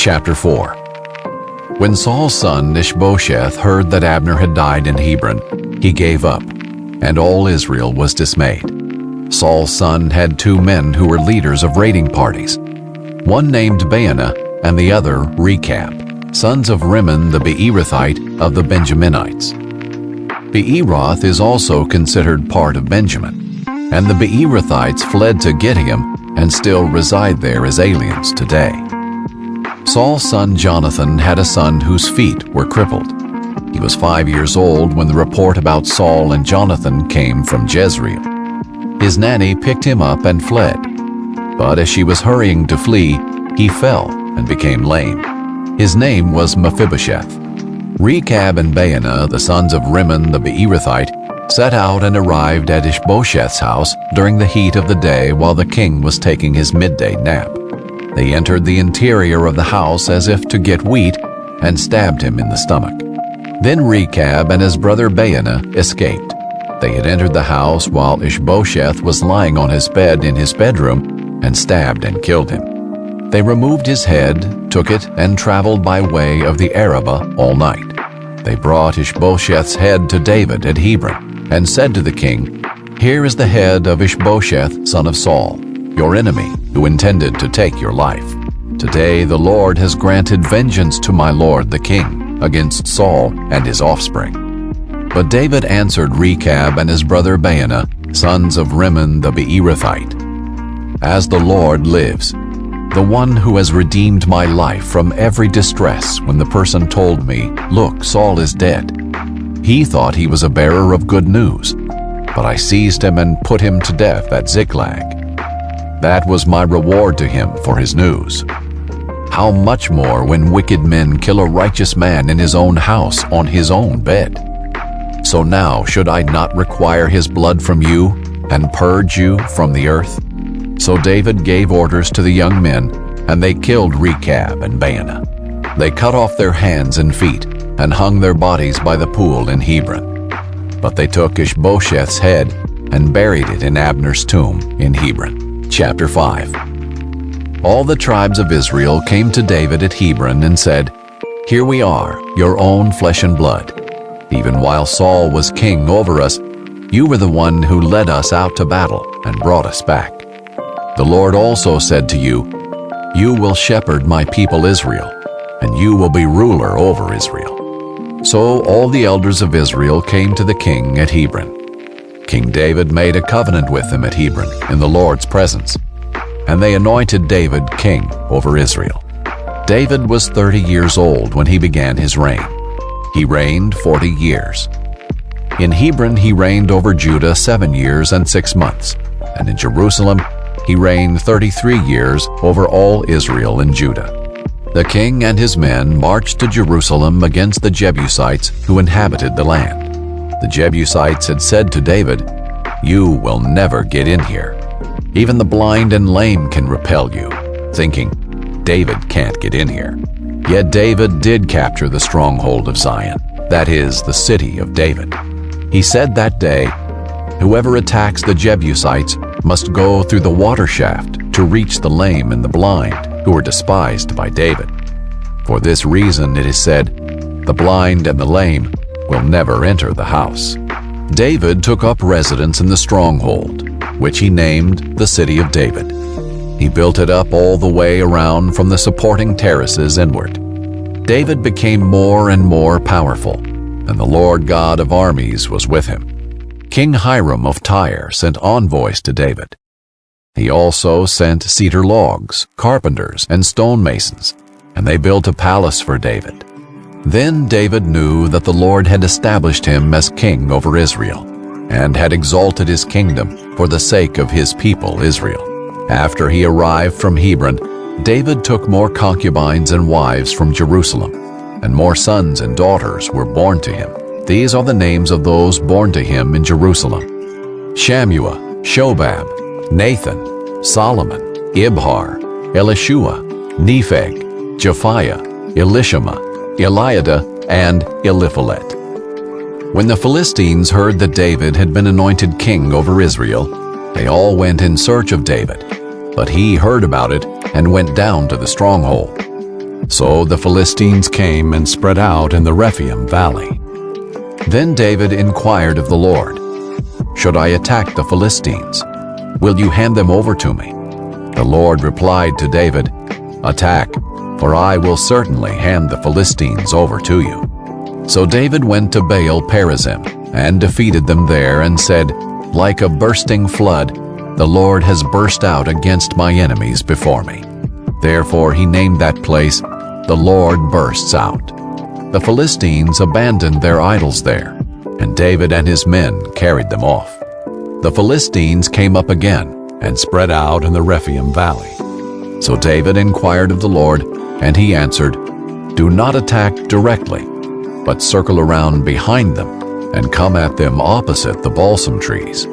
Chapter 4. When Saul's son Ishbosheth heard that Abner had died in Hebron, he gave up, and all Israel was dismayed. Saul's son had two men who were leaders of raiding parties, one named Baanah and the other Rechab, sons of Rimmon the Beerothite of the Benjaminites. Beeroth is also considered part of Benjamin, and the Beerothites fled to Gittim and still reside there as aliens today. Saul's son Jonathan had a son whose feet were crippled. He was 5 years old when the report about Saul and Jonathan came from Jezreel. His nanny picked him up and fled, but as she was hurrying to flee, he fell and became lame. His name was Mephibosheth. Rechab and Baanah, the sons of Rimmon the Beerothite, set out and arrived at Ishbosheth's house during the heat of the day while the king was taking his midday nap. They entered the interior of the house as if to get wheat and stabbed him in the stomach. Then Rechab and his brother Baanah escaped. They had entered the house while Ishbosheth was lying on his bed in his bedroom and stabbed and killed him. They removed his head, took it, and traveled by way of the Arabah all night. They brought Ishbosheth's head to David at Hebron and said to the king, "Here is the head of Ishbosheth, son of Saul, your enemy, who intended to take your life. Today the Lord has granted vengeance to my lord the king against Saul and his offspring." But David answered Rechab and his brother Baanah, sons of Rimmon the Beerothite, "As the Lord lives, the one who has redeemed my life from every distress when the person told me, 'Look, Saul is dead,' he thought he was a bearer of good news, but I seized him and put him to death at Ziklag. That was my reward to him for his news. How much more when wicked men kill a righteous man in his own house on his own bed? So now should I not require his blood from you and purge you from the earth?" So David gave orders to the young men, and they killed Rechab and Baanah. They cut off their hands and feet and hung their bodies by the pool in Hebron. But they took Ishbosheth's head and buried it in Abner's tomb in Hebron. Chapter 5. All the tribes of Israel came to David at Hebron and said, "Here we are, your own flesh and blood. Even while Saul was king over us, you were the one who led us out to battle and brought us back. The Lord also said to you, 'You will shepherd my people Israel, and you will be ruler over Israel.'" So all the elders of Israel came to the king at Hebron. King David made a covenant with them at Hebron in the Lord's presence, and they anointed David king over Israel. David was 30 years old when he began his reign. He reigned 40 years. In Hebron he reigned over Judah 7 years and 6 months, and in Jerusalem he reigned 33 years over all Israel and Judah. The king and his men marched to Jerusalem against the Jebusites who inhabited the land. The Jebusites had said to David, "You will never get in here. Even the blind and lame can repel you," thinking, "David can't get in here." Yet David did capture the stronghold of Zion, that is, the city of David. He said that day, "Whoever attacks the Jebusites must go through the water shaft to reach the lame and the blind, who are despised by David." For this reason it is said, "The blind and the lame will never enter the house." David took up residence in the stronghold, which he named the City of David. He built it up all the way around from the supporting terraces inward. David became more and more powerful, and the Lord God of armies was with him. King Hiram of Tyre sent envoys to David. He also sent cedar logs, carpenters, and stonemasons, and they built a palace for David. Then David knew that the Lord had established him as king over Israel, and had exalted his kingdom for the sake of his people Israel. After he arrived from Hebron, David took more concubines and wives from Jerusalem, and more sons and daughters were born to him. These are the names of those born to him in Jerusalem: Shammua, Shobab, Nathan, Solomon, Ibhar, Elishua, Nepheg, Japhiah, Elishama, Eliada, and Eliphalet. When the Philistines heard that David had been anointed king over Israel, they all went in search of David. But he heard about it and went down to the stronghold. So the Philistines came and spread out in the Rephaim valley. Then David inquired of the Lord, "Should I attack the Philistines? Will you hand them over to me?" The Lord replied to David, "Attack, for I will certainly hand the Philistines over to you." So David went to Baal Perazim and defeated them there and said, "Like a bursting flood, the Lord has burst out against my enemies before me." Therefore he named that place, "The Lord bursts out." The Philistines abandoned their idols there, and David and his men carried them off. The Philistines came up again and spread out in the Rephaim valley. So David inquired of the Lord, and he answered, "Do not attack directly, but circle around behind them and come at them opposite the balsam trees.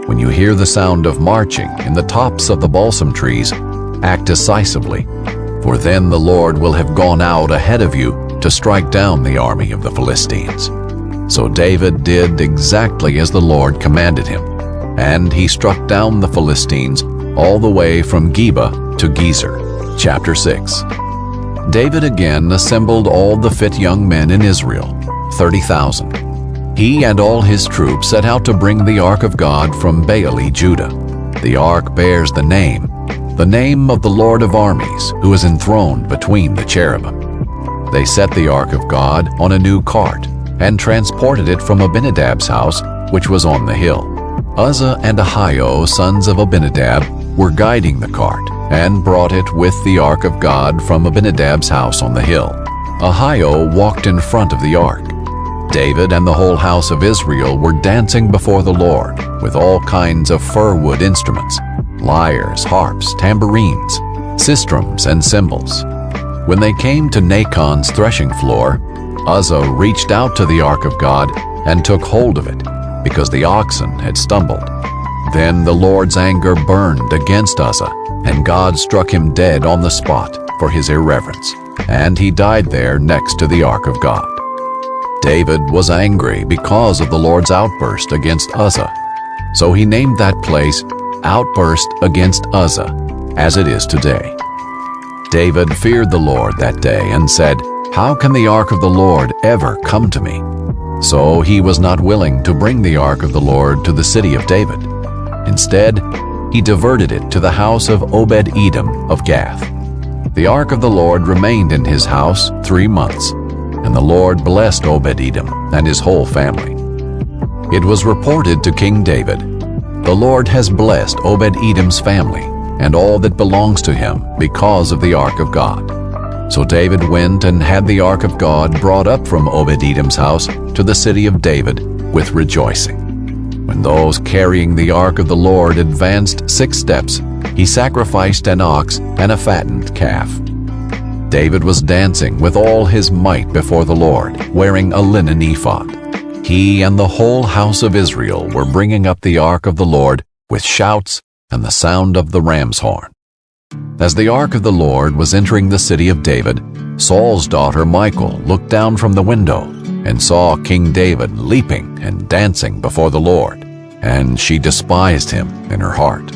When you hear the sound of marching in the tops of the balsam trees, act decisively, for then the Lord will have gone out ahead of you to strike down the army of the Philistines." So David did exactly as the Lord commanded him, and he struck down the Philistines all the way from Geba to Gezer. Chapter 6. David again assembled all the fit young men in Israel, 30,000. He and all his troops set out to bring the ark of God from Baale, Judah. The ark bears the name of the Lord of armies, who is enthroned between the cherubim. They set the ark of God on a new cart and transported it from Abinadab's house, which was on the hill. Uzzah and Ahio, sons of Abinadab, were guiding the cart and brought it with the ark of God from Abinadab's house on the hill. Ahio walked in front of the ark. David and the whole house of Israel were dancing before the Lord with all kinds of fir-wood instruments, lyres, harps, tambourines, sistrums, and cymbals. When they came to Nachon's threshing floor, Uzzah reached out to the ark of God and took hold of it, because the oxen had stumbled. Then the Lord's anger burned against Uzzah, and God struck him dead on the spot for his irreverence, and he died there next to the ark of God. David was angry because of the Lord's outburst against Uzzah, so he named that place Outburst Against Uzzah, as it is today. David feared the Lord that day and said, "How can the ark of the Lord ever come to me?" So he was not willing to bring the ark of the Lord to the city of David. Instead, he diverted it to the house of Obed-Edom of Gath. The ark of the Lord remained in his house 3 months, and the Lord blessed Obed-Edom and his whole family. It was reported to King David, "The Lord has blessed Obed-Edom's family and all that belongs to him because of the ark of God." So David went and had the ark of God brought up from Obed-Edom's house to the city of David with rejoicing. When those carrying the ark of the Lord advanced 6 steps, he sacrificed an ox and a fattened calf. David was dancing with all his might before the Lord, wearing a linen ephod. He and the whole house of Israel were bringing up the ark of the Lord with shouts and the sound of the ram's horn. As the ark of the Lord was entering the city of David, Saul's daughter Michal looked down from the window and saw King David leaping and dancing before the Lord, and she despised him in her heart.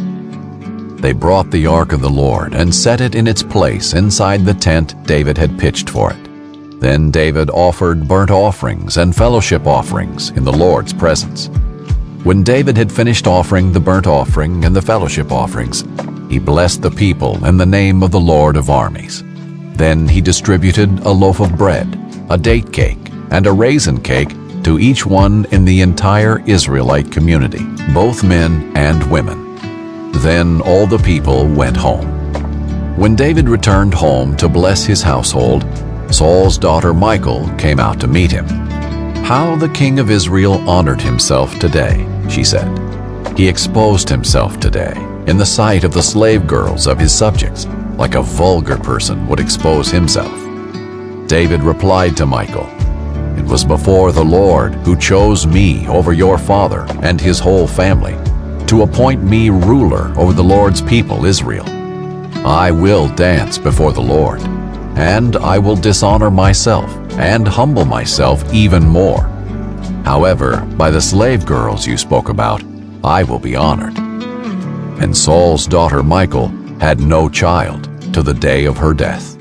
They brought the ark of the Lord and set it in its place inside the tent David had pitched for it. Then David offered burnt offerings and fellowship offerings in the Lord's presence. When David had finished offering the burnt offering and the fellowship offerings, he blessed the people in the name of the Lord of armies. Then he distributed a loaf of bread, a date cake, and a raisin cake to each one in the entire Israelite community, both men and women. Then all the people went home. When David returned home to bless his household, Saul's daughter Michal came out to meet him. "How the king of Israel honored himself today," she said. "He exposed himself today in the sight of the slave girls of his subjects, like a vulgar person would expose himself." David replied to Michal, "It was before the Lord who chose me over your father and his whole family, to appoint me ruler over the Lord's people Israel. I will dance before the Lord, and I will dishonor myself and humble myself even more. However, by the slave girls you spoke about, I will be honored." And Saul's daughter Michal had no child to the day of her death.